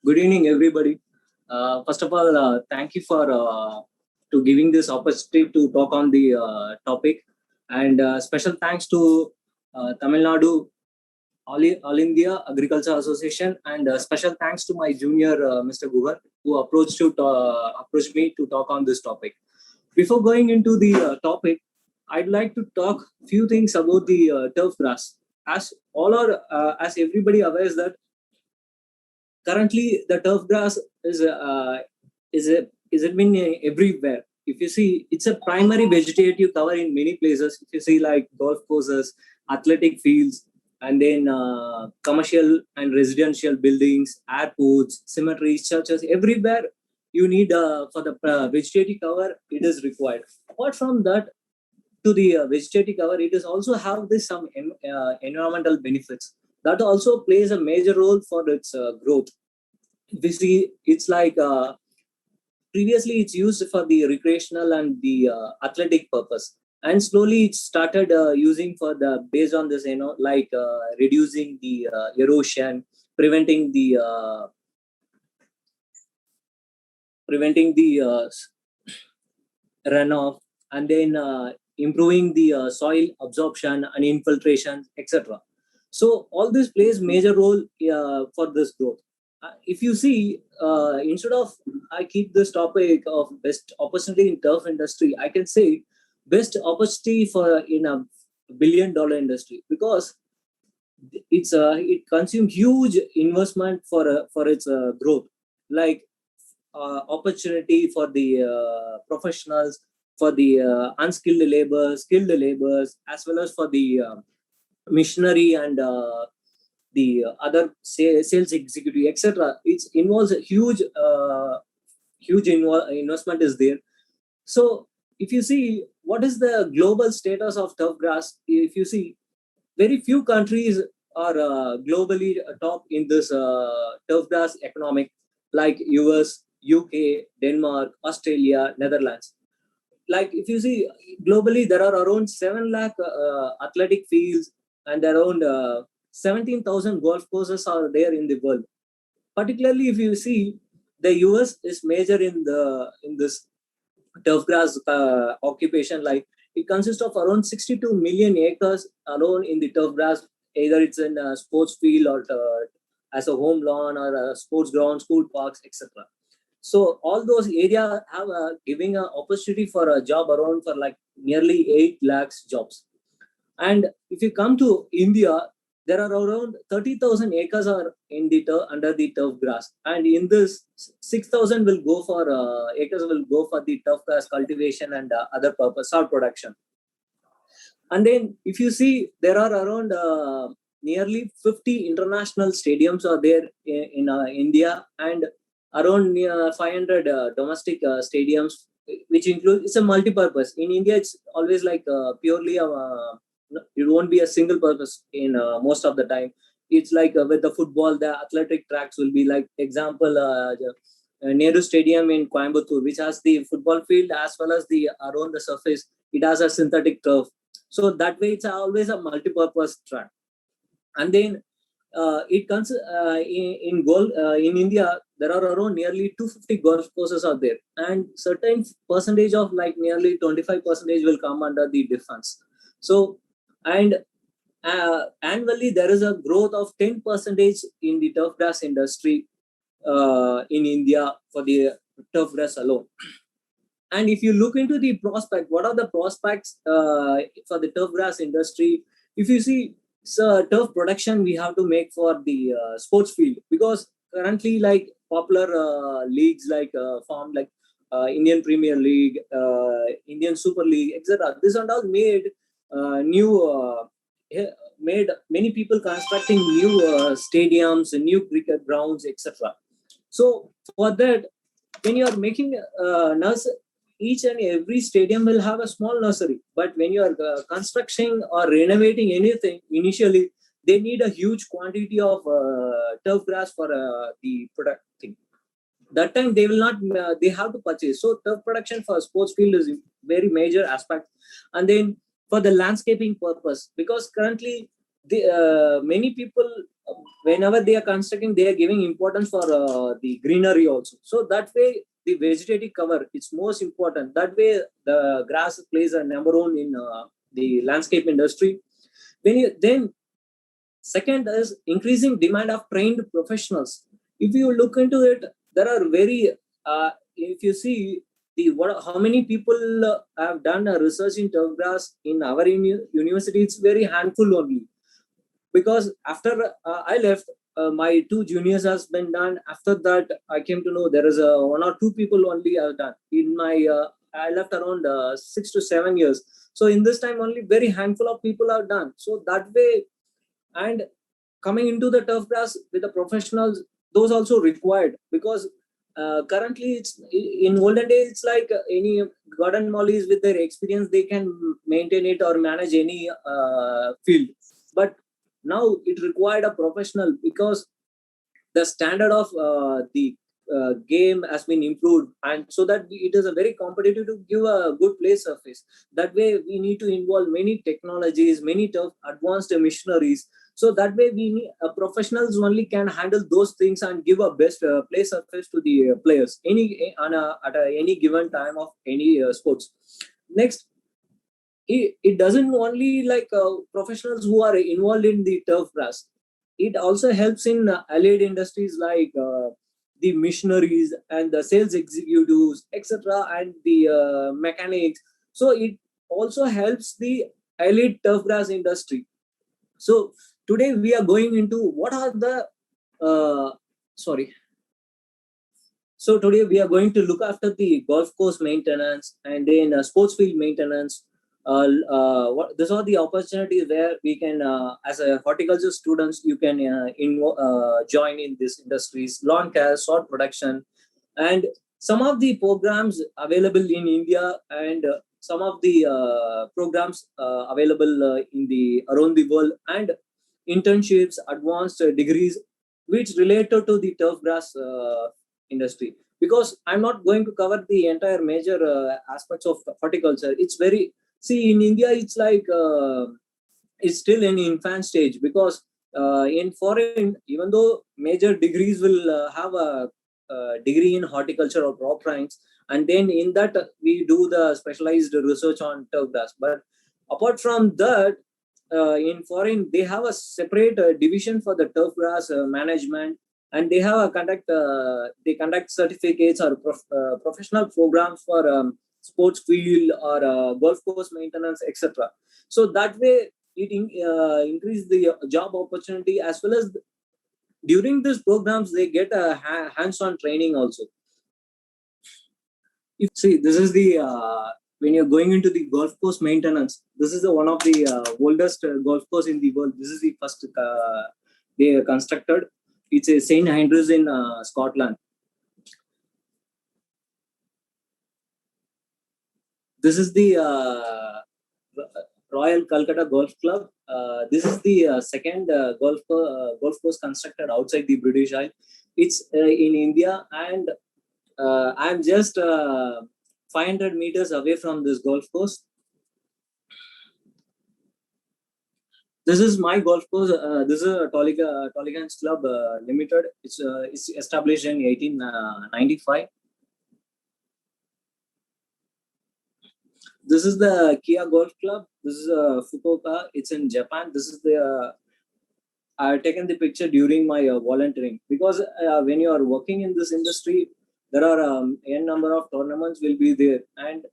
Good evening, everybody. First of all, thank you for to giving this opportunity to talk on the topic, and special thanks to Tamil Nadu All India Agriculture Association, and special thanks to my junior Mr. Guhar, who approached me to talk on this topic. Before going into the topic, I'd like to talk few things about the turf grass. As everybody aware that currently the turf grass is been everywhere. If you see, it's a primary vegetative cover in many places. If you see, like golf courses, athletic fields, and then commercial and residential buildings, airports, cemeteries, churches, everywhere you need for the vegetative cover, it is required. Apart from that, to the vegetative cover, it is also have this some environmental benefits that also plays a major role for its growth. We see it's like previously it's used for the recreational and the athletic purpose, and slowly it started using for the based on this, like reducing the erosion, preventing the runoff, and then improving the soil absorption and infiltration, etc. So all this plays major role for this growth. If you see, instead of I keep this topic of best opportunity in turf industry, I can say best opportunity for in a $1 billion industry, because it consumes huge investment for its growth, like opportunity for the professionals, for the unskilled labor, skilled laborers, as well as for the missionary and the other sales executive, etc. It involves a huge investment is there. So if you see what is the global status of turf grass, if you see, very few countries are globally top in this turf grass economic, like US, UK, Denmark, Australia, Netherlands. Like if you see globally, there are around 7 lakh athletic fields, and around 17,000 golf courses are there in the world. Particularly if you see, the US is major in this turf grass occupation. Like it consists of around 62 million acres alone in the turf grass, either it's in a sports field or as a home lawn or a sports ground, school parks, etc. So all those areas have giving an opportunity for a job around for like nearly 8 lakhs jobs. And if you come to India, there are around 30,000 acres are in the under the turf grass, and in this 6,000 will go for acres will go for the turf grass cultivation and other purpose or production. And then if you see, there are around nearly 50 international stadiums are there in India, and around 500 domestic stadiums, which include, it's a multi-purpose. In India, it's always like purely it won't be a single purpose in most of the time. It's like with the football, the athletic tracks will be like example, Nadu Stadium in Coimbatore, which has the football field as well as the around the surface, it has a synthetic turf. So that way, it's always a multi-purpose track. And then in India, there are around nearly 250 golf courses out there, and certain percentage of like nearly 25% will come under the defense. So, and annually there is a growth of 10% in the turf grass industry in India for the turf grass alone. And if you look into the prospect, what are the prospects for the turf grass industry? If you see, so turf production we have to make for the sports field, because currently like popular leagues like formed like Indian Premier League, Indian Super League, etc. This and all made made many people constructing new stadiums and new cricket grounds, etc. So for that, when you are making each and every stadium will have a small nursery, but when you are constructing or renovating anything, initially they need a huge quantity of turf grass for the product thing. That time they will not they have to purchase. So turf production for sports field is very major aspect. And then for the landscaping purpose, because currently the many people whenever they are constructing, they are giving importance for the greenery also. So that way, the vegetative cover it's most important. That way, the grass plays a number one in the landscape industry. Then second is increasing demand of trained professionals. If you look into it, there are very if you see how many people have done a research in turf grass in our university, it's very handful only. Because after I left, my two juniors has been done. After that, I came to know there is one or two people only have done. In my I left around 6 to 7 years. So in this time, only very handful of people have done. So that way, and coming into the turf grass with the professionals, those also required, because currently it's in olden days it's like any garden mollies with their experience they can maintain it or manage any field. But now it required a professional, because the standard of the game has been improved, and so that it is a very competitive to give a good play surface. That way we need to involve many technologies, many tough advanced machineries. So that way we need professionals only can handle those things and give a best play surface to the players any given time of any sports. Next, it doesn't only like professionals who are involved in the turf grass. It also helps in allied industries like the missionaries and the sales executives, etc., and the mechanics. So it also helps the elite turf grass industry. So today we are going into what are the sorry. So today we are going to look after the golf course maintenance and then sports field maintenance. These are the opportunities where we can, as a horticulture students, you can join in these industries: lawn care, sod production, and some of the programs available in India, and some of the programs available in the around the world, and internships, advanced degrees, which related to the turf grass industry. Because I'm not going to cover the entire major aspects of horticulture. It's very, see, in India it's like it's still in infant stage, because in foreign, even though major degrees will have a degree in horticulture or crop science, and then in that we do the specialized research on turf grass. But apart from that, in foreign they have a separate division for the turf grass management, and they have a they conduct certificates or professional programs for sports field or golf course maintenance, etc. So that way it increase the job opportunity, as well as during these programs they get a hands-on training also. If see, this is the when you're going into the golf course maintenance, this is the one of the oldest golf course in the world. This is the first they constructed. It's a St. Andrews in Scotland. This is the Royal Calcutta Golf Club. This is the second golf course constructed outside the British Isle. It's in India, and I'm just 500 meters away from this golf course. This is my golf course. This is a Toligans Club Limited. It's established in 1895. This is the Kia Golf Club. This is Fukuoka. It's in Japan. This is the I've taken the picture during my volunteering, because when you are working in this industry, there are n number of tournaments will be there, and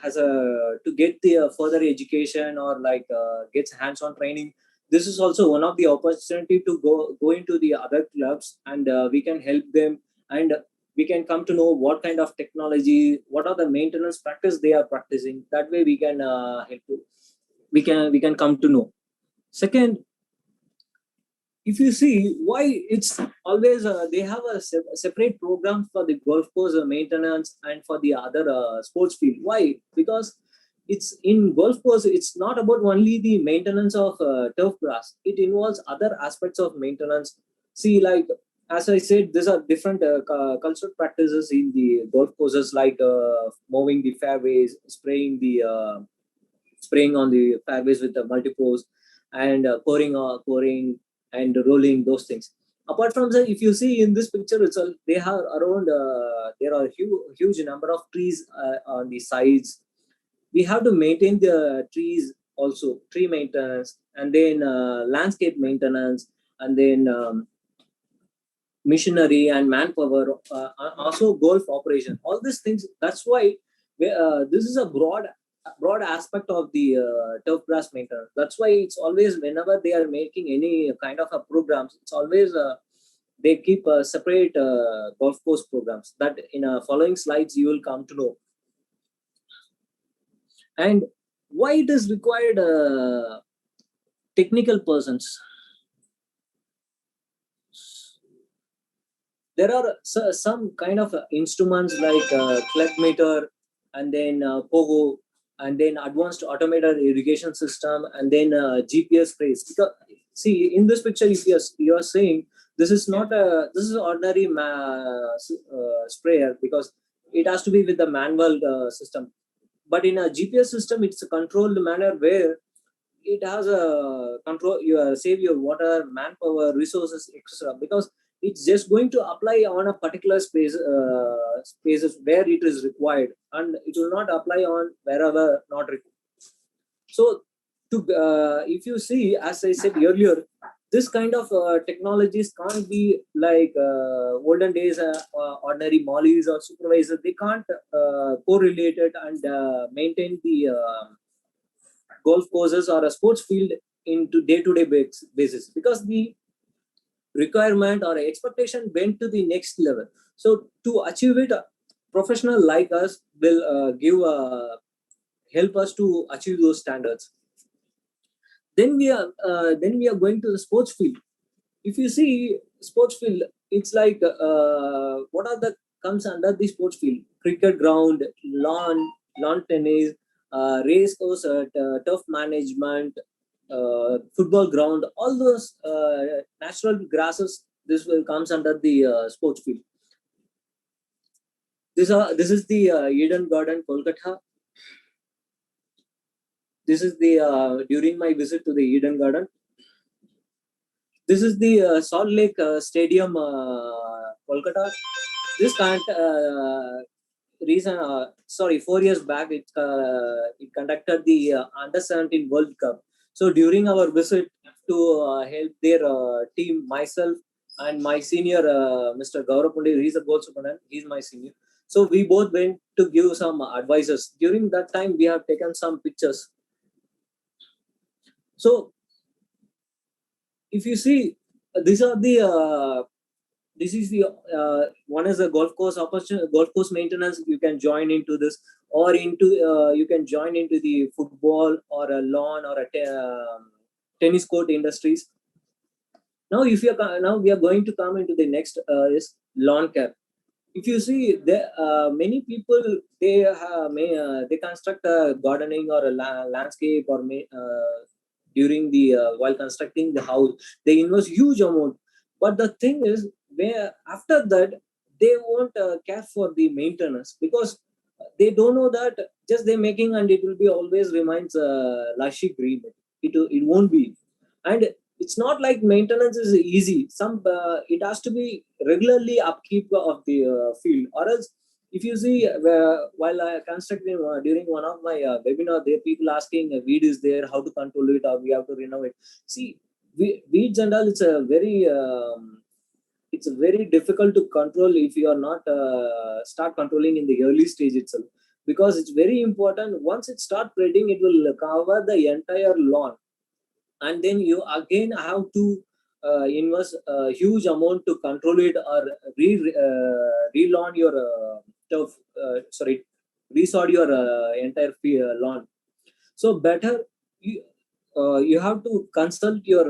has a to get the further education or like gets hands-on training. This is also one of the opportunity to go into the other clubs, and we can help them, and we can come to know what kind of technology, what are the maintenance practice they are practicing. That way we can help you. We can come to know. Second, if you see why it's always they have a separate program for the golf course maintenance and for the other sports field. Why? Because it's in golf course, it's not about only the maintenance of turf grass. It involves other aspects of maintenance. See, like as I said, these are different cultural practices in the golf courses, like mowing the fairways, spraying on the fairways with the multipros, and pouring and rolling those things. Apart from that, if you see in this picture itself, they have around there are huge number of trees on the sides. We have to maintain the trees also, tree maintenance, and then landscape maintenance, and then machinery and manpower, also golf operation, all these things. That's why this is a broad aspect of the turf grass maintenance. That's why it's always, whenever they are making any kind of a programs, it's always they keep separate golf course programs that in following slides you will come to know. And why it is required technical persons. There are some kind of instruments like clutch meter, and then pogo, and then advanced automated irrigation system, and then GPS sprays. Because see in this picture, if you are saying this is not a, this is ordinary sprayer, because it has to be with the manual system. But in a GPS system, it's a controlled manner where it has a control, you save your water, manpower, resources, etc. Because it's just going to apply on a particular spaces where it is required, and it will not apply on wherever not required. So to if you see, as I said earlier, this kind of technologies can't be like olden days ordinary mollies or supervisors. They can't correlate it and maintain the golf courses or a sports field into day-to-day basis, because the requirement or expectation went to the next level. So to achieve it, a professional like us will help us to achieve those standards. Then we are going to the sports field. If you see sports field, it's like what are the comes under the sports field: cricket ground, lawn tennis, race course, turf management, football ground, all those natural grasses. This will comes under the sports field. This is the Eden Garden, Kolkata. This is the during my visit to the Eden Garden. This is the Salt Lake Stadium, Kolkata. This can't reason. Sorry, 4 years back, it conducted the Under 17 World Cup. So during our visit to help their team, myself and my senior, Mr. Gaurav Pundir, he's a goal superintendent. He's my senior. So we both went to give some advices. During that time, we have taken some pictures. So if you see, these are the this is the one is a golf course opportunity, golf course maintenance. You can join into this, or into you can join into the football or a lawn or a tennis court industries. Now, if you now we are going to come into the next is lawn care. If you see, there many people, they construct a gardening or a landscape or during the while constructing the house, they invest huge amount. But the thing is, where after that they won't care for the maintenance, because they don't know that just they're making and it will be always remains lushy green. It won't be. And it's not like maintenance is easy. Some it has to be regularly upkeep of the field, or else if you see while constructing during one of my webinar, there people asking weed is there, how to control it, or we have to renovate. See, weeds and all, it's very difficult to control if you are not start controlling in the early stage itself, because it's very important. Once it start spreading, it will cover the entire lawn, and then you again have to invest a huge amount to control it, or relawn your turf, sorry, resort your entire lawn. So better you have to consult your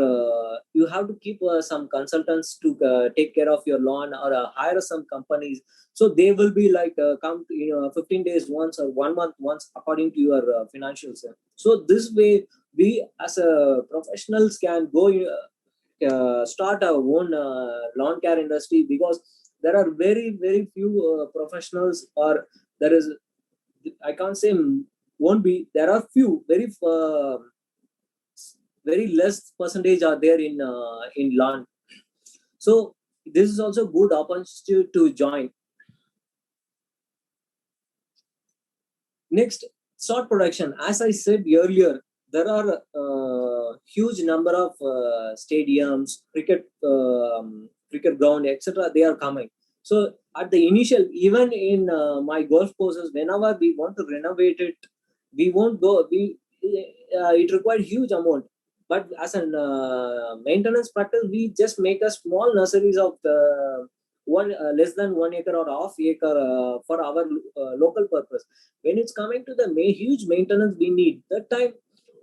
you have to keep some consultants to take care of your lawn, or hire some companies, so they will be like come 15 days once or 1 month once according to your financials. So this way we as a professionals can go start our own lawn care industry, because there are very few professionals, or there is, I can't say won't be, there are few very very less percentage are there in land. So this is also good opportunity to join. Next, salt production. As I said earlier, there are huge number of stadiums, cricket ground, etc. They are coming. So at the initial, even in my golf courses, whenever we want to renovate it, we won't go. It required huge amount. But as a maintenance practice, we just make a small nurseries of one less than 1 acre or half acre for our local purpose. When it's coming to the huge maintenance we need, that time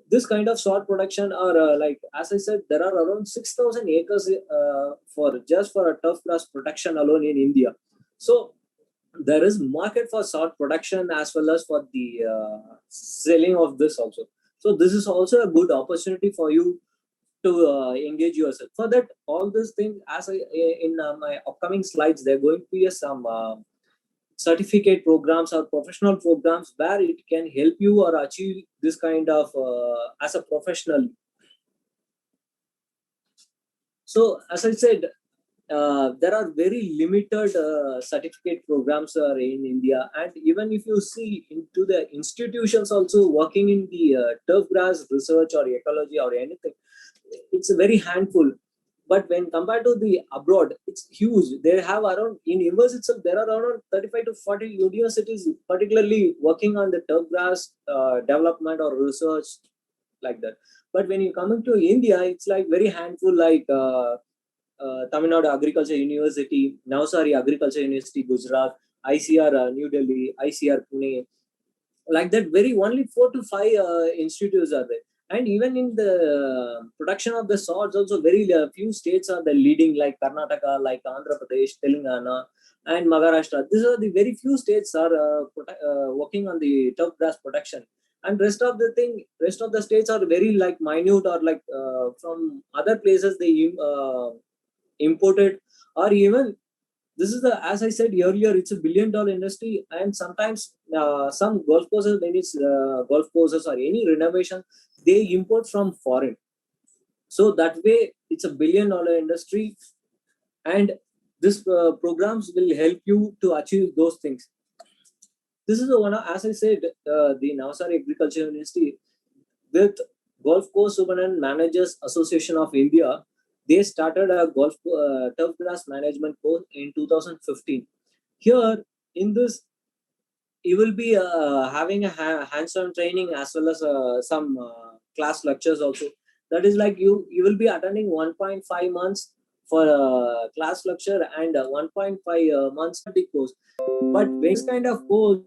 this kind of salt production or like as I said, there are around 6,000 acres for just for a turf grass protection alone in India. So there is market for salt production as well as for the selling of this also. So this is also a good opportunity for you to engage yourself. For that, all these things, as I in my upcoming slides, there are going to be some certificate programs or professional programs where it can help you or achieve this kind of as a professional. So as I said, there are very limited certificate programs in India, and even if you see into the institutions also working in the turf grass research or ecology or anything, it's a very handful. But when compared to the abroad, it's huge. They have around in US itself there are around 35 to 40 universities particularly working on the turf grass development or research like that. But when you come into India, it's like very handful like. Tamil Nadu Agriculture University, Navsari Agriculture University, Gujarat, ICR New Delhi, ICR Pune. Like that, very only 4 to 5 institutes are there. And even in the production of the salts, also very few states are the leading, like Karnataka, like Andhra Pradesh, Telangana, and Maharashtra. These are the very few states are working on the turf grass production. And rest of the states are very like minute or like from other places they imported, or even this is the, as I said earlier, it's a $1 billion industry. And sometimes some golf courses, when it's golf courses or any renovation, they import from foreign. So that way it's a $1 billion industry, and this programs will help you to achieve those things. This is the one, as I said, the Navsari Agriculture University with Golf Course Superintendent Managers Association of India, they started a golf turf grass management course in 2015. Here, in this, you will be having a hands-on training as well as some class lectures also. That is like you will be attending 1.5 months for a class lecture and 1.5 months for the course. But when this kind of course,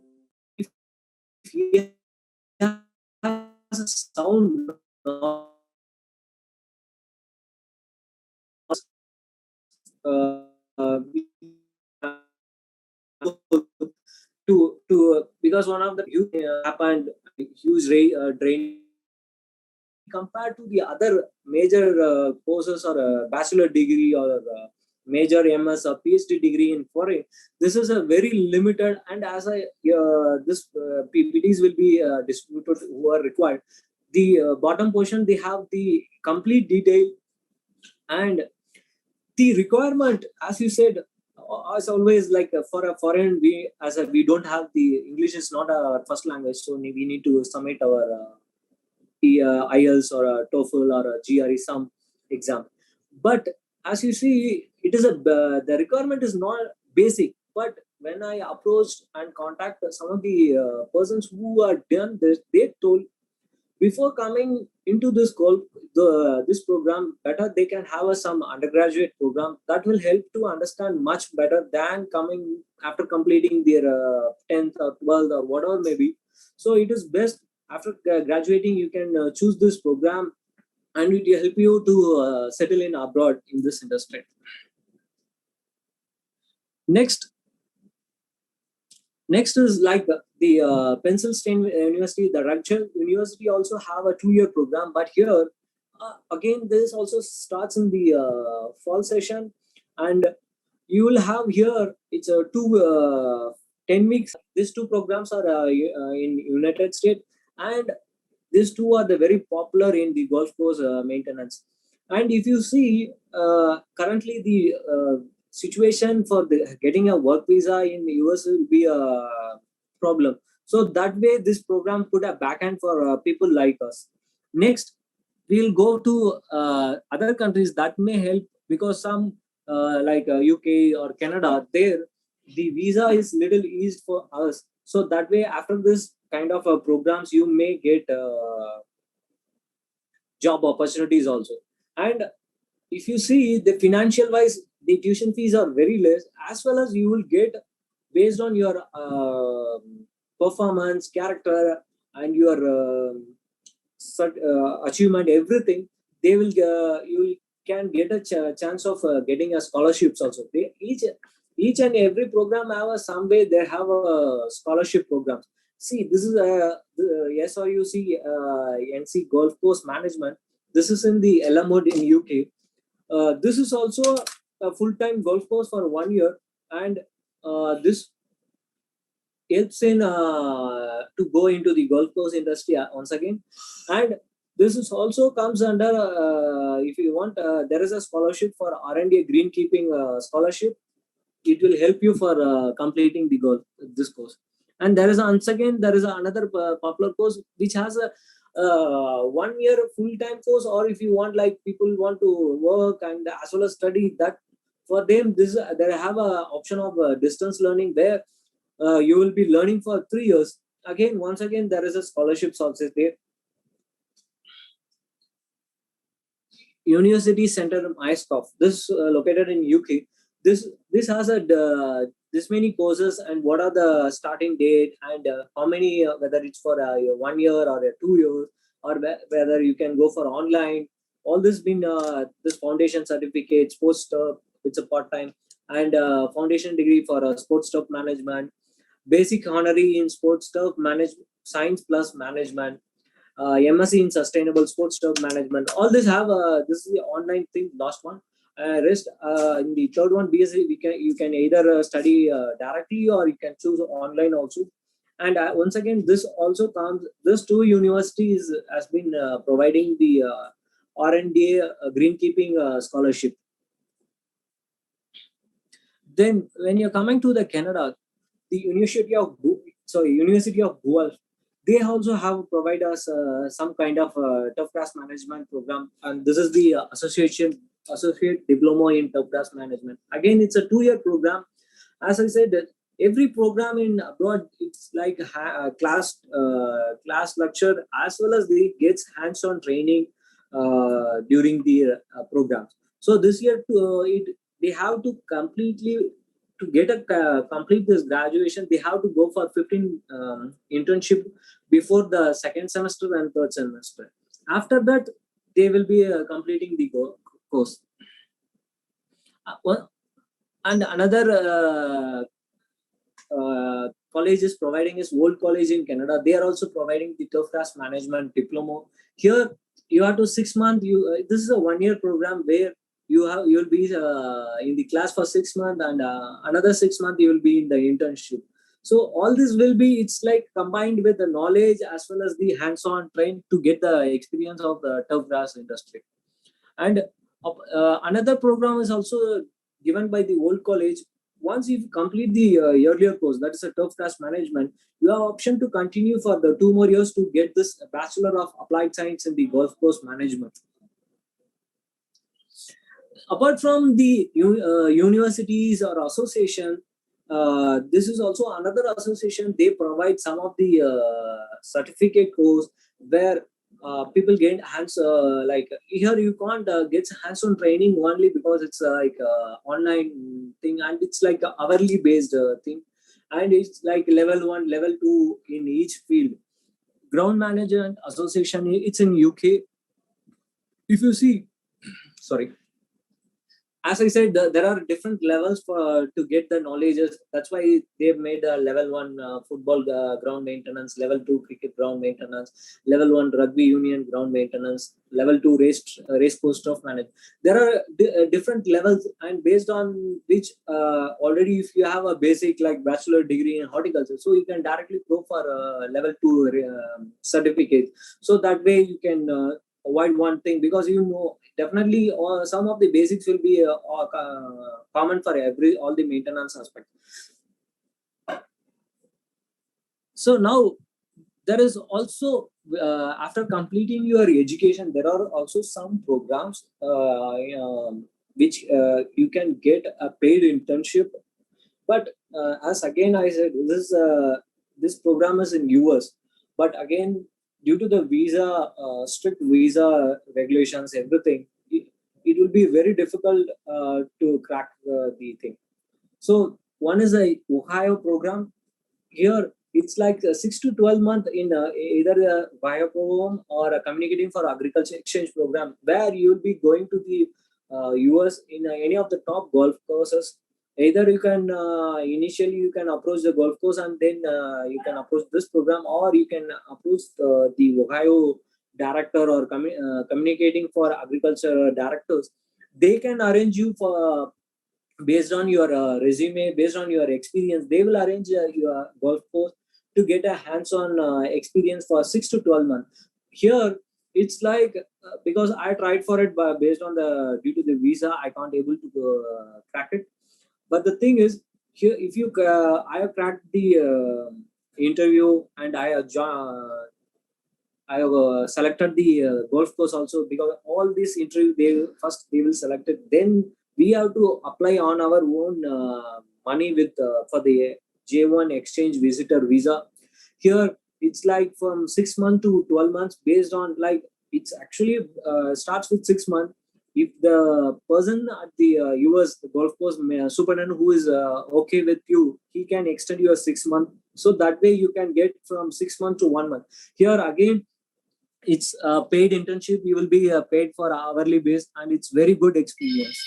if you have a sound uh, to because one of the huge happened huge drain compared to the other major courses or a bachelor degree or major MS or PhD degree in foreign. This is a very limited, and as I this PPTs will be distributed who are required. The bottom portion they have the complete detail, and the requirement, as you said, as always, like for a foreign, we don't have the English is not our first language, so we need to submit our IELTS or a TOEFL or a GRE some exam. But as you see, it is the requirement is not basic. But when I approached and contacted some of the persons who are done this, they told before coming into this program, better they can have some undergraduate program that will help to understand much better than coming after completing their 10th or 12th or whatever maybe. So it is best after graduating you can choose this program, and it will help you to settle in abroad in this industry. Next is like the Pencil State University, the Rajasthan University also have a 2-year program, but here again this also starts in the fall session, and you will have here it's a 10 weeks. These two programs are in United States, and These two are the very popular in the golf course maintenance. And if you see currently the situation for getting a work visa in the US will be a problem. So that way, this program put a backhand for people like us. Next, we'll go to other countries that may help, because some like UK or Canada, there the visa is little eased for us. So that way, after this kind of programs, you may get job opportunities also. And if you see the financial wise, the tuition fees are very less, as well as you will get based on your performance, character, and your achievement, everything. They will you can get a chance of getting a scholarships also. Each and every program have a some way they have a scholarship programs. See, this is a SRUC NC Golf Course Management. This is in the Elamud in UK. This is also a full-time golf course for 1 year, and this helps in to go into the golf course industry once again. And this is also comes under if you want, there is a scholarship for R&D greenkeeping scholarship. It will help you for completing the this course. And there is once again there is another popular course which has a 1 year full-time course, or if you want, like people want to work and as well as study, that for them this they have a option of distance learning, where you will be learning for 3 years. Again, once again, there is a scholarships also there. University Center ISCOF, this located in UK. This has a this many courses, and what are the starting date, and how many, whether it's for a 1 year or a 2 year, or whether you can go for online. All this been this foundation certificate, sports stuff, it's a part time, and foundation degree for sports stuff management, basic honorary in sports stuff management, science plus management, MSc in sustainable sports stuff management. All this have this is the online thing. Last one. Rest in the third one, BSc, you can either study directly, or you can choose online also. And once again, this also comes. This two universities has been providing the R&D greenkeeping scholarship. Then, when you're coming to the Canada, the University of Guelph, they also have provide us some kind of tough class management program, and this is the associate diploma in tough class management. Again, it's a 2 year program. As I said, that every program in abroad, it's like class lecture, as well as they gets hands on training during the programs. So this year, they have to complete this graduation, they have to go for 15 internship before the second semester and third semester. After that, they will be completing the course. And another college is providing is Old College in Canada. They are also providing the tough class management diploma. Here, you have to 6 months. This is a 1 year program where you'll be in the class for 6 months, and another 6 months you will be in the internship. So all this will be, it's like combined with the knowledge as well as the hands-on train to get the experience of the tough grass industry. And another program is also given by the Old College. Once you complete the earlier course, that is a tough grass management, you have option to continue for the 2 more years to get this Bachelor of Applied Science in the golf course management. Apart from the universities or association, this is also another association. They provide some of the certificate course where people get hands like here you can't get hands-on training only because it's like online thing, and it's like a hourly based thing, and it's like level 1, level 2 in each field. Ground Management Association, it's in UK. If you see, sorry. as I said, there are different levels for to get the knowledges. That's why they've made a level one football ground maintenance, level two cricket ground maintenance, level one rugby union ground maintenance, level two race course stuff management. There are different levels, and based on which already if you have a basic like bachelor degree in horticulture, so you can directly go for level two certificate. So that way you can avoid one thing, because definitely some of the basics will be common for all the maintenance aspect. So now there is also after completing your education, there are also some programs which you can get a paid internship. But as again I said, this program is in US, but again due to the visa strict visa regulations, everything, it will be very difficult to crack the thing. So one is a Ohio program. Here it's like 6 to 12 month in either a bio program or a communicating for agriculture exchange program, where you'll be going to the US in any of the top golf courses. Either you can initially you can approach the golf course, and then you can approach this program, or you can approach the Ohio director or communicating for agriculture directors. They can arrange you for based on your resume, based on your experience. They will arrange your golf course to get a hands-on experience for 6 to 12 months. Here it's like because I tried for it, but based on the due to the visa I can't able to crack it. But the thing is, here if you I have cracked the interview, and I have selected the golf course also, because all this interview they will select it. Then we have to apply on our own money with for the J1 exchange visitor visa. Here it's like from 6 months to 12 months, based on like it's actually starts with 6 months. If the person at the US the golf course superintendent who is okay with you, he can extend your 6 months. So that way you can get from 6 months to 1 month. Here again it's a paid internship. You will be paid for hourly base, and it's very good experience.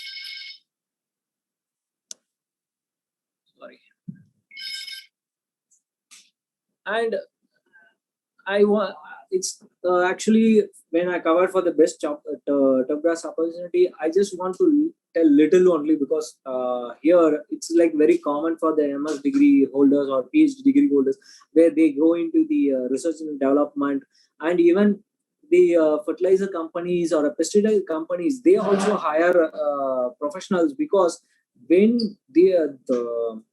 Sorry. And I want it's actually when I covered for the best job top grass opportunity, I just want to tell little only, because here it's like very common for the MS degree holders or PhD degree holders, where they go into the research and development, and even the fertilizer companies or pesticide companies, they also hire professionals, because when the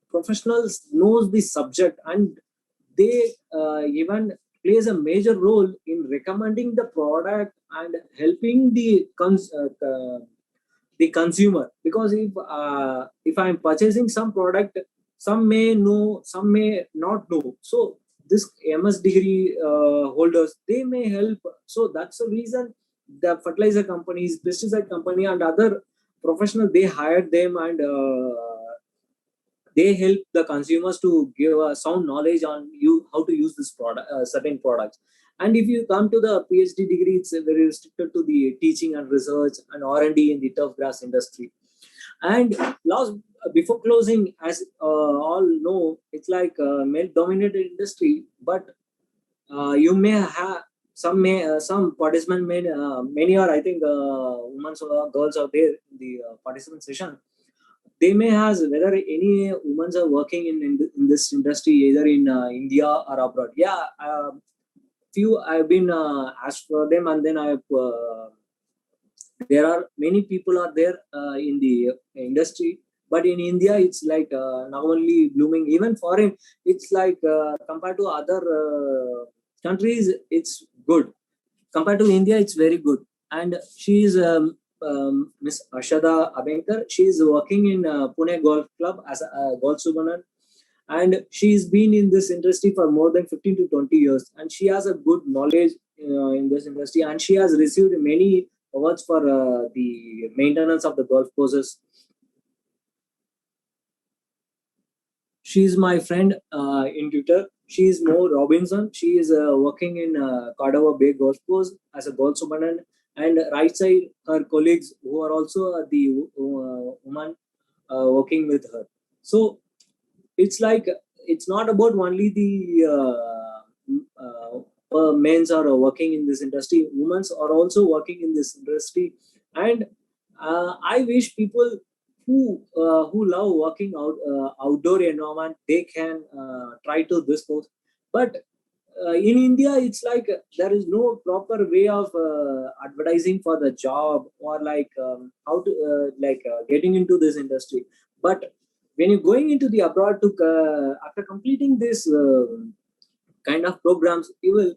professionals knows the subject, and they even plays a major role in recommending the product and helping the consumer. Because if I'm purchasing some product, some may know, some may not know. So this MS degree holders, they may help. So that's the reason the fertilizer companies, pesticide company, and other professional, they hired them, and they help the consumers to give a sound knowledge on you how to use this product, certain products. And if you come to the PhD degree, it's very restricted to the teaching and research and R&D in the turf grass industry. And last, before closing, as all know, it's like a male-dominated industry, but you may have some participants may many are I think women or girls are there in the participant session. They may ask whether any women are working in this industry either in India or abroad. Yeah, few I've been asked for them, and then I've there are many people are there in the industry, but in India it's like now only blooming. Even foreign, it's like compared to other countries, it's good. Compared to India, it's very good. And she is Miss Ashada Abenkar. She is working in Pune Golf Club as a golf superintendent, and she's been in this industry for more than 15 to 20 years, and she has a good knowledge in this industry, and she has received many awards for the maintenance of the golf courses. She's my friend in Twitter. She is Mo Robinson. She is working in Cordova Bay Golf Course as a golf superintendent, and right side her colleagues who are also the woman working with her. So it's like it's not about only the men's are working in this industry, women are also working in this industry. And I wish people who love working outdoor environment, they can try to this course. But in India, it's like there is no proper way of advertising for the job, or like how to getting into this industry. But when you're going into the abroad to after completing this kind of programs, you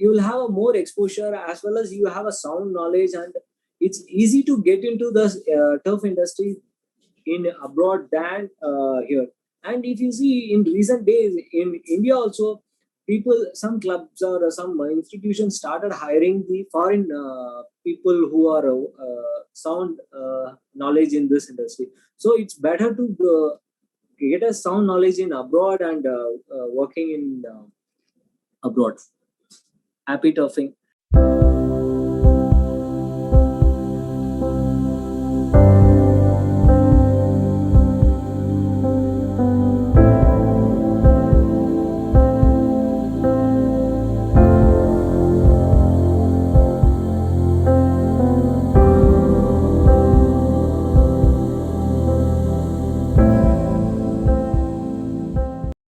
will have a more exposure, as well as you have a sound knowledge, and it's easy to get into the turf industry in abroad than here. And if you see in recent days in India also, people, some clubs or some institutions started hiring the foreign people who are sound knowledge in this industry. So it's better to get a sound knowledge in abroad and working in abroad. Happy turfing.